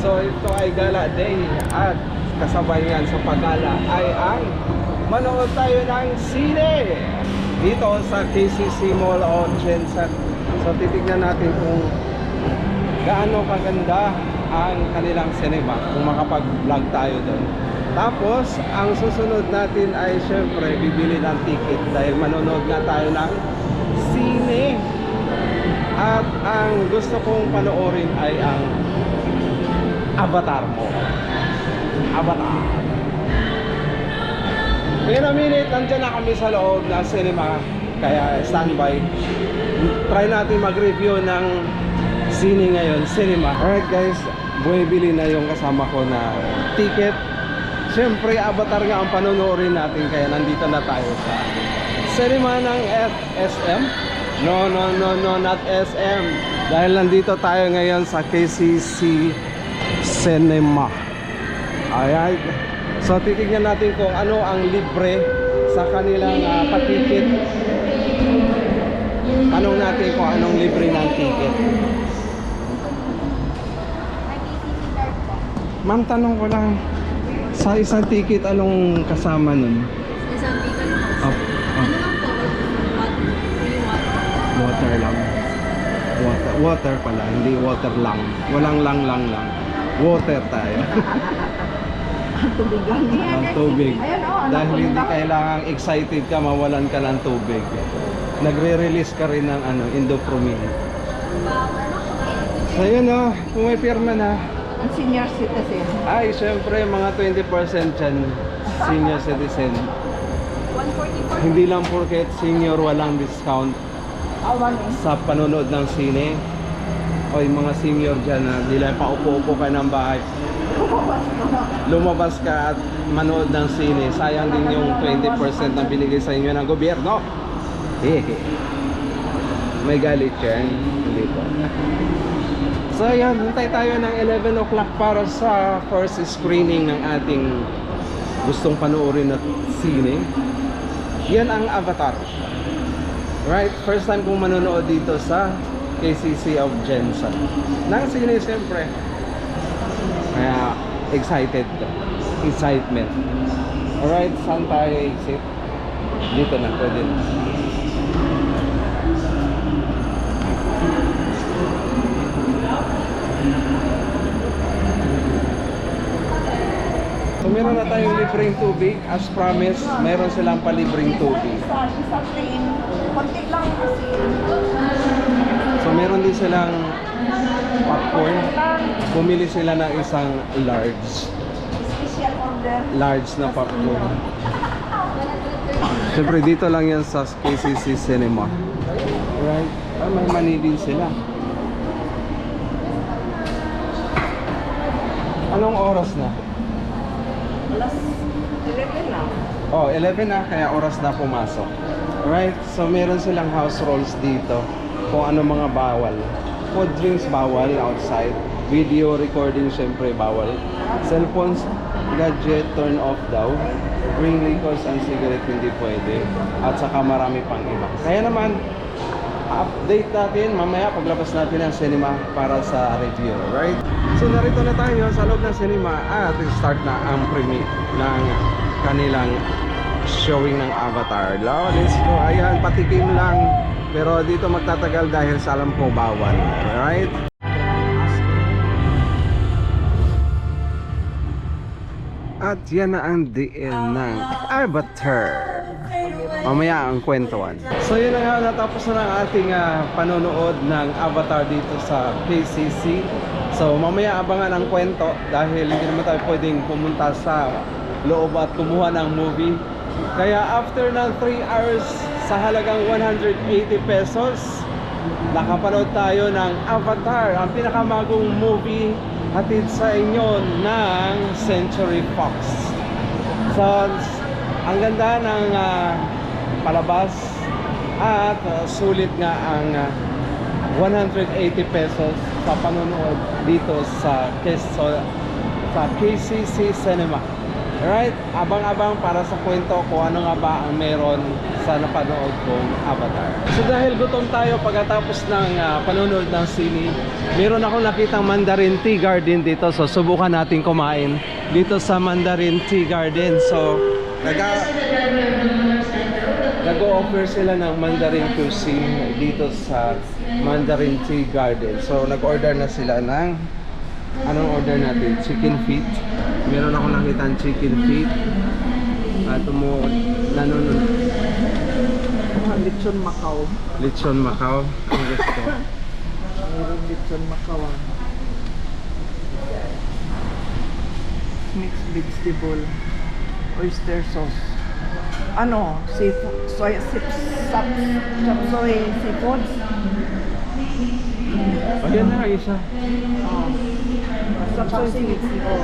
So ito ay gala day at kasabay yan sa paggala ay ang manood tayo ng sine dito sa KCC Mall of Jensen. So titignan natin kung gaano kaganda ang kanilang cinema, kung makapag-vlog tayo doon. Tapos ang susunod natin ay syempre bibili ng ticket dahil manonood na tayo ng sine. At ang gusto kong panoorin ay ang Avatar mo. Avatar. In a minute, nandiyan na kami sa loob ng cinema. Kaya standby. Try natin mag-review ng sine ngayon, cinema. Alright guys, bumibili na yung kasama ko na ticket. Siyempre, Avatar nga ang panonoorin natin. Kaya nandito na tayo sa cinema ng SM. No, not SM. Dahil nandito tayo ngayon sa KCC Cinema. Ayan. So titignan natin kung ano ang libre sa kanilang patikit. Tanong natin kung anong libre ng ticket. Ma'am, tanong ko lang, sa isang ticket anong kasama nun? Isang ticket Oh, po. Ano lang po? water lang. Water pala, hindi water lang. Walang lang. Water tayo. Ang tubig. Dahil hindi kailangang excited ka, mawalan ka ng tubig. Nagre-release ka rin ng Indopromin. So yun o, kung may pirma na. Ang senior citizen. Ay, syempre mga 20% dyan, senior citizen. 144. Hindi lang porket senior walang discount Awan sa panonood ng sine. O yung mga senior dyan na nila paupo-upo ka ng bahay, lumabas ka at manood ng sine, sayang din yung 20% na binigay sa inyo ng gobyerno. May galit yan. Hindi po. So yan, hintay tayo ng 11 o'clock para sa first screening ng ating gustong panoorin na sine. Yan ang Avatar. Right, first time kong manonood dito sa KCC of Jensen. Nang sine siyempre. Kaya excited. Excitement. Alright, saan tayo exit? Dito na, pwede na. So meron na tayong libreng tubig. As promised, meron silang palibreng tubig. Isa plain. Konti lang kasi. So meron din silang popcorn. Bumili sila ng isang large. Special order. Large na popcorn. Siyempre dito lang yan sa KCC Cinema. Right? May mani din sila. Anong oras na? Alas 11 na. Oh, 11 na, kaya oras na pumasok. Right? So meron silang house rules dito kung ano mga bawal. Food drinks bawal outside. Video recording syempre bawal. Cellphones, gadget turn off daw. Bring liquors and cigarette hindi pwede. At saka marami pang iba. Kaya naman update natin mamaya paglabas natin ng cinema para sa review, right? So narito na tayo sa loob ng cinema at start na ang premiere ng kanilang showing ng Avatar. Let's go. Ayan, patikim lang. Pero dito magtatagal dahil sa alam ko bawal. Alright? At yan na ang DL ng Avatar. Mamaya ang kwentuhan. So yun na nga, natapos na ang ating panonood ng Avatar dito sa KCC. So mamaya abangan ang kwento dahil hindi naman tayo pwedeng pumunta sa loob at kumuha ng movie. Kaya after ng 3 hours sa halagang 180 pesos, nakapanood tayo ng Avatar, ang pinakamagong movie hatid sa inyo ng Century Fox. So ang ganda ng palabas at sulit nga ang 180 pesos sa panonood dito sa KCC Cinema. Alright, abang-abang para sa kwento kung ano nga ba ang meron sa napanood kong Avatar. So dahil gutom tayo pagkatapos ng panonood ng sine, meron akong nakitang Mandarin Tea Garden dito. So subukan natin kumain dito sa Mandarin Tea Garden. So nag-o-offer sila ng Mandarin cuisine dito sa Mandarin Tea Garden. So nag-order na sila ng anong order natin? Chicken feet. Meron akong nakitang chicken feet. At nanonood. Lechon Macau. Lechon Macau. Ang gusto. Meron lechon Macau. Mixed vegetable. Oyster sauce. Ano? Seafood. Soy chop soy seafoods. Ayan na isa. Oh. Chop soy seafood. Oh.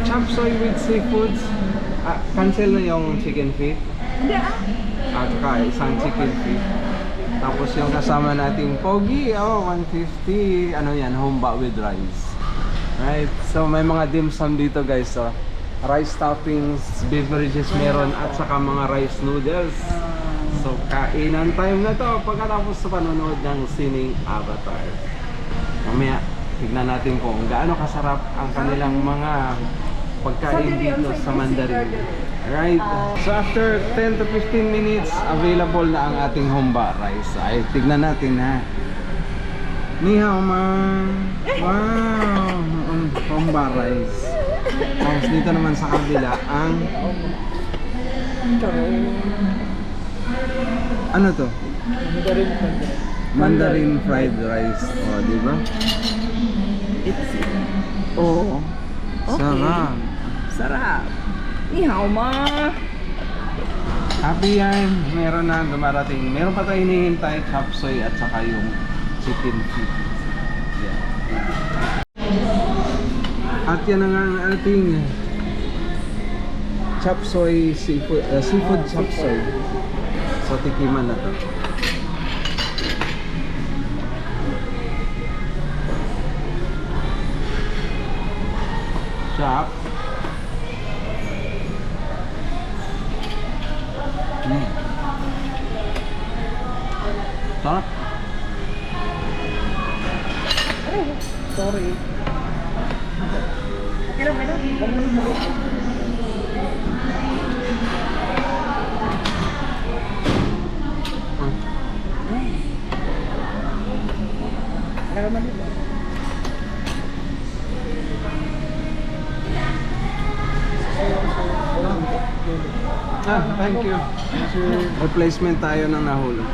Chop soy with seafoods. Cancel na yung chicken feet. Hindi At saka isang chicken feet. Tapos yung kasama nating pogi, 150. Ano yan? Humba with rice. Right? So may mga dim sum dito guys. So, rice toppings, beverages meron at saka mga rice noodles. So kainan time na to pagkatapos sa panonood ng sining Avatar. Mamaya tignan natin kung gaano kasarap ang kanilang mga pagkain dito sa Mandarin. Right. So after 10 to 15 minutes, available na ang ating humba rice. Ay, tignan natin ha. Ni hao ma. Wow, humba rice. Tapos dito naman sa kabila ang ano to? Mandarin fried rice. Oh, di ba? Oh. Okay. Sarap. Sarap. Ni hao ma. Happy yan. Meron na dumarating. Meron pa tayong hinihintay, chop soy at saka yung chicken feet. Yeah. At yan na nga ang ating chop soy seafood, seafood chop soy. So tikiman na to. Chop. Sarap. Sorry. Okay lang, madam. Thank you. Replacement tayo ng nahulog.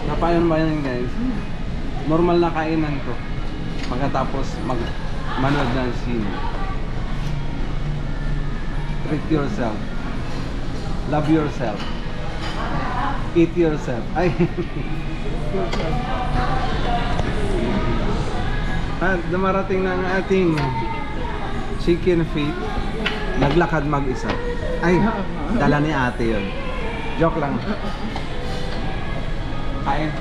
Napayan ba yan guys? Normal na kainan to. Pagkatapos manood ng sine. Treat yourself. Love yourself. Eat yourself. Ay. At dumarating na ang ating chicken feet. Naglakad mag-isa. Ay, dala ni ate yun. Joke lang. Kain.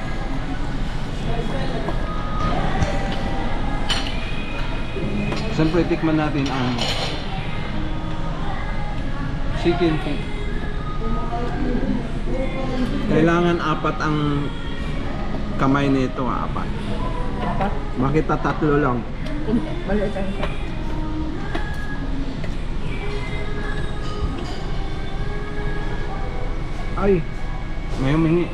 Siyempre, tikman natin ang chicken feet. Kailangan apat ang kamay nito, apat. Bakit tatlo lang? Maliit ang isa. Ay, may humingi.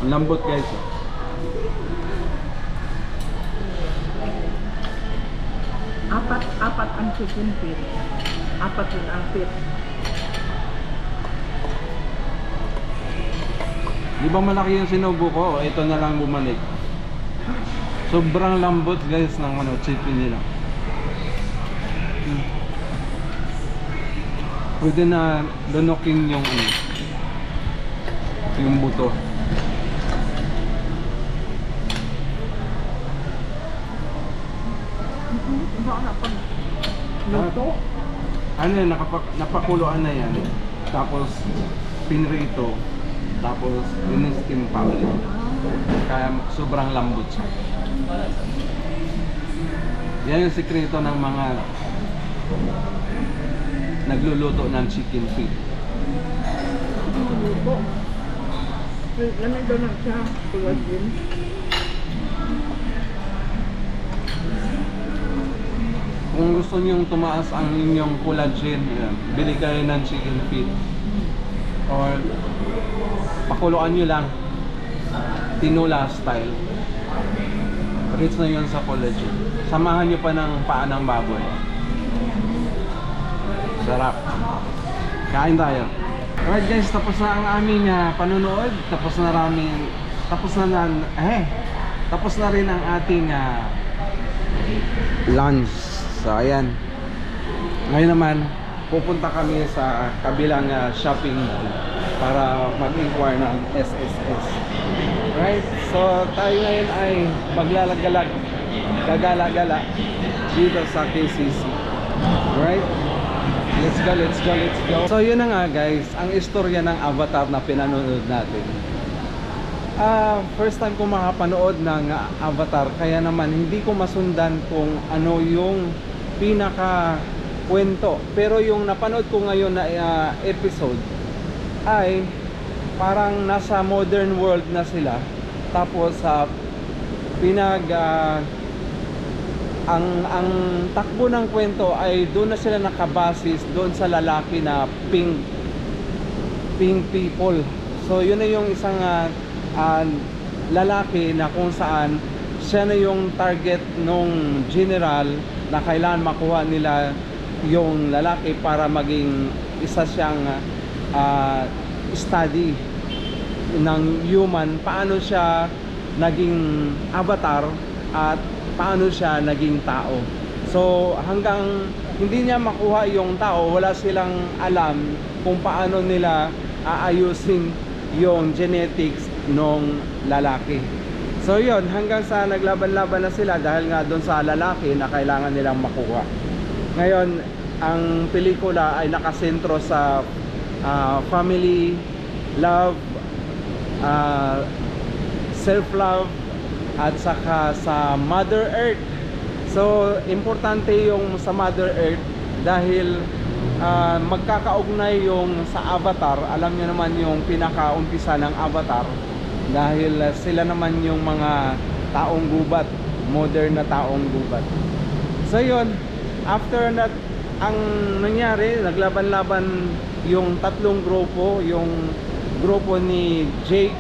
Ang lambot guys. Apat ang chicken feet. Apat yun ang feet. Di ba malaki yung sinubo ko? Ito na lang bumalik. Sobrang lambot guys ng chicken nila. Pwede na lunukin yung buto. Luto? Ano yan, napakuluan na yan. Tapos pinrito. Tapos in-steam pa ulit. Kaya sobrang lambot siya. Yan yung sikreto ng mga nagluluto ng chicken feet. Luto. Lamig daw na siya. Tulad din. Kung gusto niyong tumaas ang inyong collagen, ayan, bili kayo ng chicken feet. Or pakuluan nyo lang. Tinola style. Rich na yun sa collagen. Samahan nyo pa ng paa ng baboy. Sarap. Kain tayo. Alright guys, tapos na ang aming panunood. Tapos na rin ang ating lunch. So ayan. Ngayon naman, pupunta kami sa kabilang shopping mall para mag-inquire ng SSS. Right? So tayo ngayon ay maglalagalag, gagala-gala dito sa KCC. Right? Let's go, let's go, let's go. So yun na nga guys, ang istorya ng Avatar na pinanonood natin. First time ko makapanood ng Avatar, kaya naman hindi ko masundan kung ano yung pinaka kwento. Pero yung napanood ko ngayon na episode ay parang nasa modern world na sila. Tapos ang takbo ng kwento ay doon na sila nakabasis doon sa lalaki na pink people. So yun na yung isang lalaki na kung saan siya na yung target nung general na kailangan makuha nila yung lalaki para maging isa siyang study ng human, paano siya naging avatar at paano siya naging tao. So hanggang hindi niya makuha yung tao, wala silang alam kung paano nila aayusin yung genetics nung lalaki. So yun, hanggang sa naglaban-laban na sila dahil nga doon sa lalaki na kailangan nilang makuha. Ngayon, ang pelikula ay nakasentro sa family, love, self-love, at saka sa Mother Earth. So importante yung sa Mother Earth dahil magkakaugnay yung sa Avatar. Alam niyo naman yung pinakaumpisa ng Avatar dahil sila naman yung mga taong gubat, modern na taong gubat. So yun, after that, ang nangyari, naglaban-laban yung tatlong grupo, yung grupo ni Jake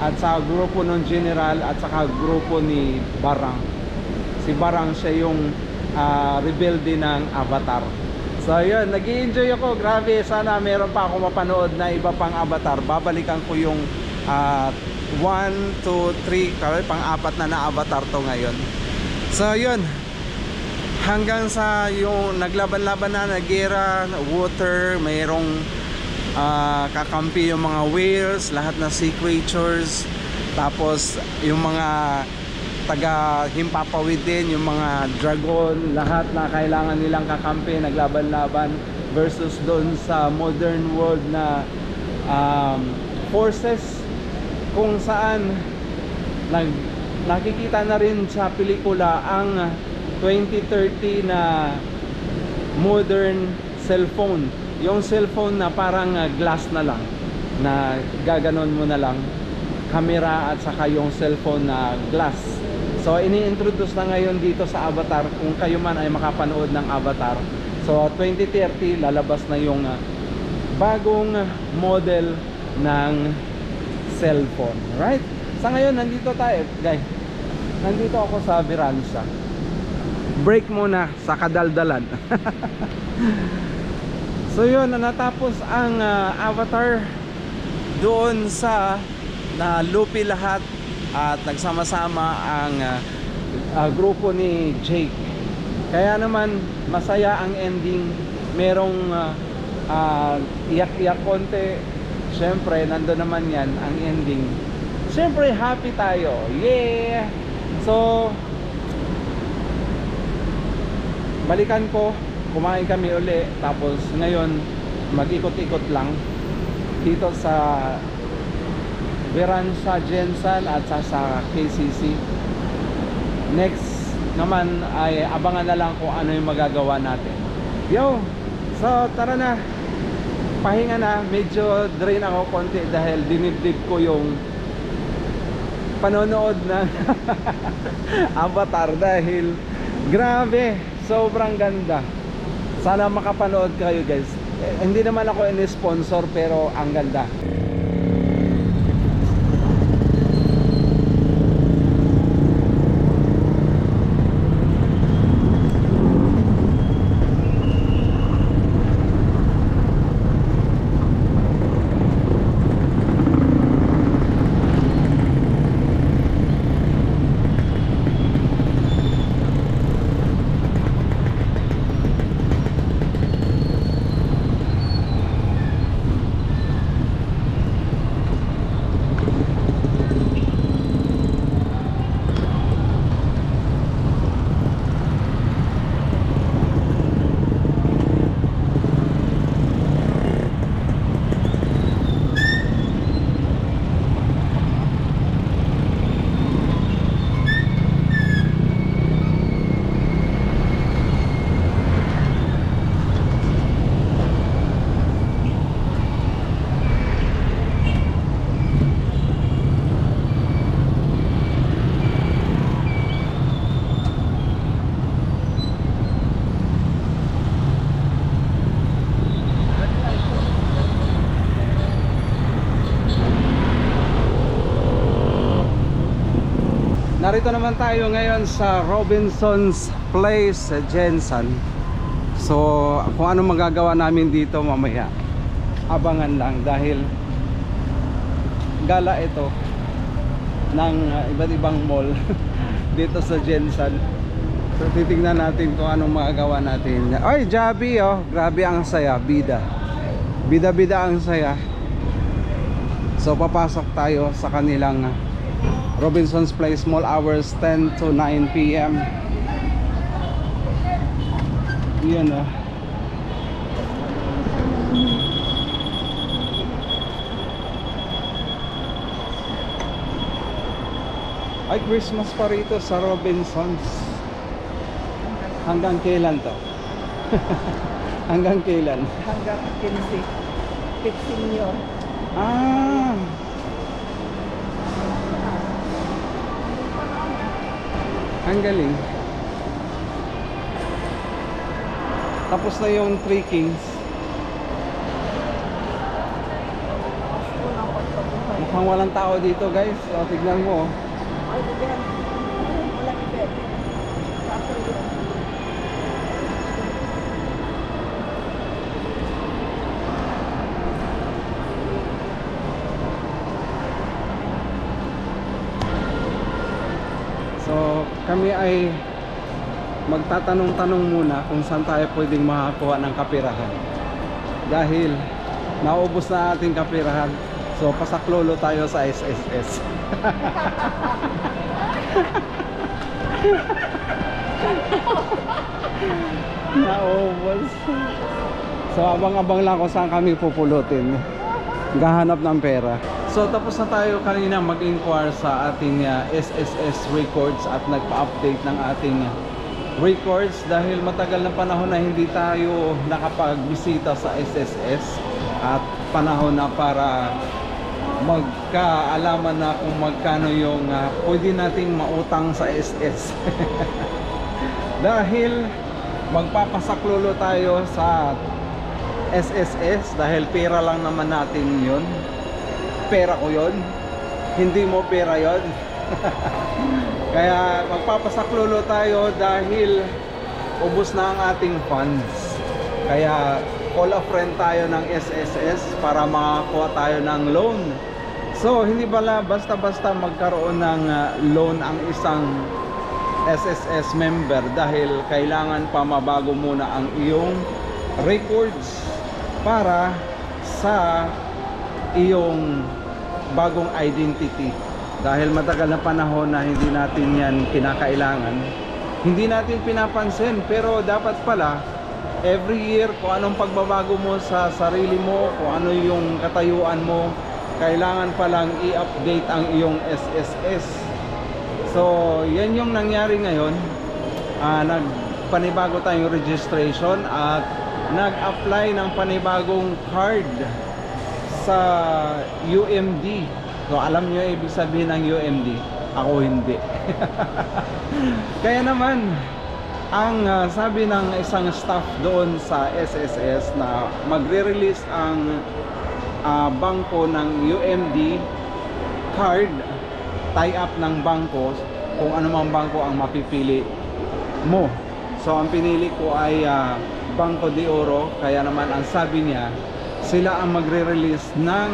at sa grupo ng General at saka grupo ni Barang. Si Barang siya yung rebelde ng Avatar. So yun, nag-i-enjoy ako, grabe. Sana meron pa ako mapanood na iba pang Avatar. Babalikan ko yung 1, 2, 3, pang-apat na Avatar to ngayon. So yun, hanggang sa yung naglaban-laban na, nagera, water, mayroong kakampi yung mga whales, lahat na sea creatures, tapos yung mga taga-himpapawid din, yung mga dragon, lahat na kailangan nilang kakampi, naglaban-laban versus doon sa modern world na forces kung saan nakikita na rin sa pelikula ang 2030 na modern cellphone. Yung cellphone na parang glass na lang, na gaganon mo na lang camera at saka yung cellphone na glass. So ini-introduce na ngayon dito sa Avatar, kung kayo man ay makapanood ng Avatar. So 2030 lalabas na yung bagong model ng cellphone, right? Sa ngayon nandito tayo, guys. Nandito ako sa Viranza. Break muna sa kadaldalan. So yun, natapos ang Avatar doon sa nalupi lahat at nagsama-sama ang grupo ni Jake. Kaya naman masaya ang ending. Merong iyak-iyak konti. Siyempre nandun naman yan ang ending. Siyempre happy tayo. Yeah! So balikan ko, kumain kami uli, tapos ngayon mag-ikot-ikot lang dito sa Viranza, Jensen at sa KCC. Next naman ay abangan na lang kung ano yung magagawa natin. Yo, so tara na. Pahinga na, medyo drain ako konti dahil dinibdib ko yung panonood ng Avatar dahil grabe, sobrang ganda. Sana makapanood kayo guys. Hindi naman ako ini-sponsor pero ang ganda. Narito naman tayo ngayon sa Robinson's Place sa Jensen. So kung ano magagawa namin dito mamaya, abangan lang dahil gala ito ng iba't ibang mall dito sa Jensen. So titingnan natin kung anong magagawa natin. Ay, Jabi oh, grabe ang saya, bida. Bida-bida ang saya. So papasok tayo sa kanilang Robinson's Place Mall, hours 10 to 9 p.m. Yan ah. Ay, Christmas pa rito sa Robinson's. Hanggang kailan to? Hanggang kailan? Hanggang 15. 15 yun. Ah, ang galing. Tapos na yung Three Kings. Mukhang walang tao dito guys. O, tignan mo. Ay, bigyan. Wala ibig. After yun. So kami ay magtatanong-tanong muna kung saan tayo pwedeng makakuha ng kapirahan. Dahil naubos na ating kapirahan. So pasaklolo tayo sa SSS. Naubos. So abang-abang lang kung saan kami pupulutin. Gahanap ng pera. So tapos na tayo kanina mag-inquire sa ating SSS records at nagpa-update ng ating records dahil matagal na panahon na hindi tayo nakapagbisita sa SSS at panahon na para magkaalaman na kung magkano yung pwede nating mautang sa SS. Dahil magpapasaklolo tayo sa SSS dahil pera lang naman natin yun. Pera ko yun, hindi mo pera yun. Kaya magpapasaklolo tayo dahil ubos na ang ating funds. Kaya call a friend tayo ng SSS para makakuha tayo ng loan. So hindi pala basta-basta magkaroon ng loan ang isang SSS member dahil kailangan pa mabago muna ang iyong records para sa iyong bagong identity. Dahil matagal na panahon na hindi natin yan kinakailangan, hindi natin pinapansin, pero dapat pala every year kung anong pagbabago mo sa sarili mo, kung ano yung katayuan mo, kailangan palang i-update ang iyong SSS. So yan yung nangyari ngayon. Nagpanibago tayong registration at nag-apply ng panibagong card sa UMD. So alam nyo ibig sabihin ng UMD? Ako hindi. Kaya naman ang sabi ng isang staff doon sa SSS na magre-release ang bangko ng UMD card, tie-up ng bangko, kung ano mang bangko ang mapipili mo. So ang pinili ko ay Banco de Oro. Kaya naman ang sabi niya, sila ang magre-release ng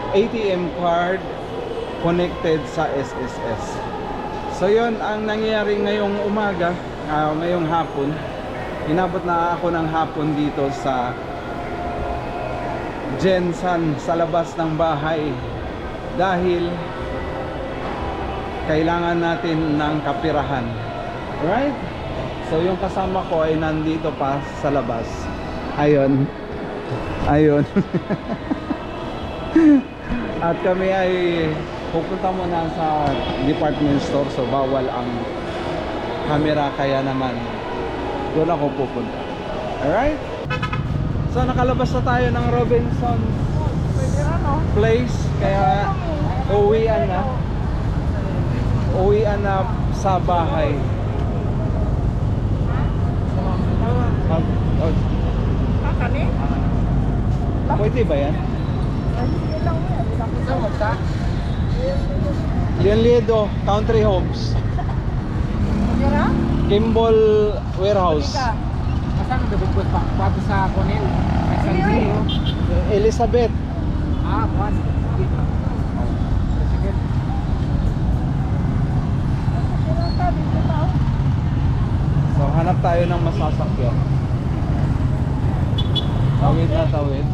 ATM card connected sa SSS. So yun ang nangyayari ngayong umaga, ngayong hapon. Inabot na ako ng hapon dito sa Jensen sa labas ng bahay dahil kailangan natin ng kapirahan. Right? So yung kasama ko ay nandito pa sa labas. Ayun. Ayun. At kami ay pupunta muna sa department store, so bawal ang camera, kaya naman doon ako pupunta. Alright? So nakalabas na tayo ng Robinson's Place, kaya uwian na sa bahay. Kami? Pwede ba yan? Lienlido Country Homes, Kimball Warehouse, Saan ang dabot pa? Pato sa Cornell. May San Zero. Elizabeth. Juan. Sige. So hanap tayo ng masasakyan. Tawid na tawid.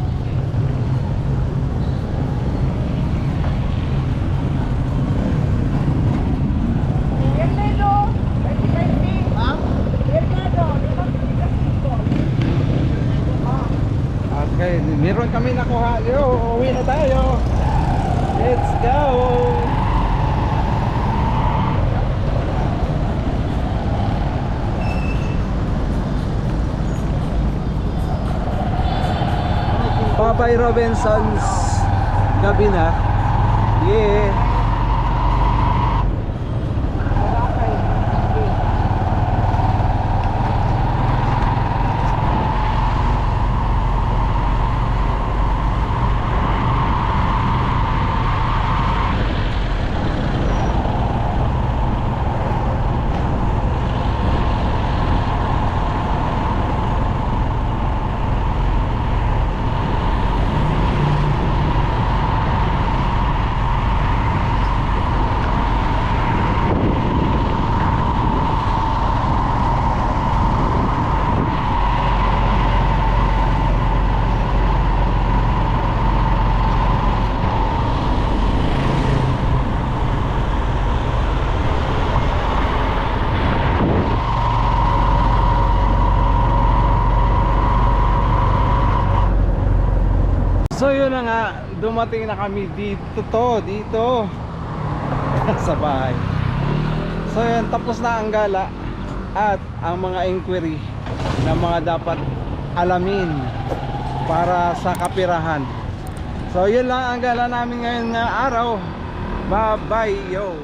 Okay, meron kami nakuha. Yo, uwi na tayo. Let's go. Bye-bye Robinson's. Gabi na. Yeah. So yun na nga, dumating na kami dito sa bahay. So yun, tapos na ang gala at ang mga inquiry na mga dapat alamin para sa kapirahan. So yun lang ang gala namin ngayon na araw. Bye bye yo.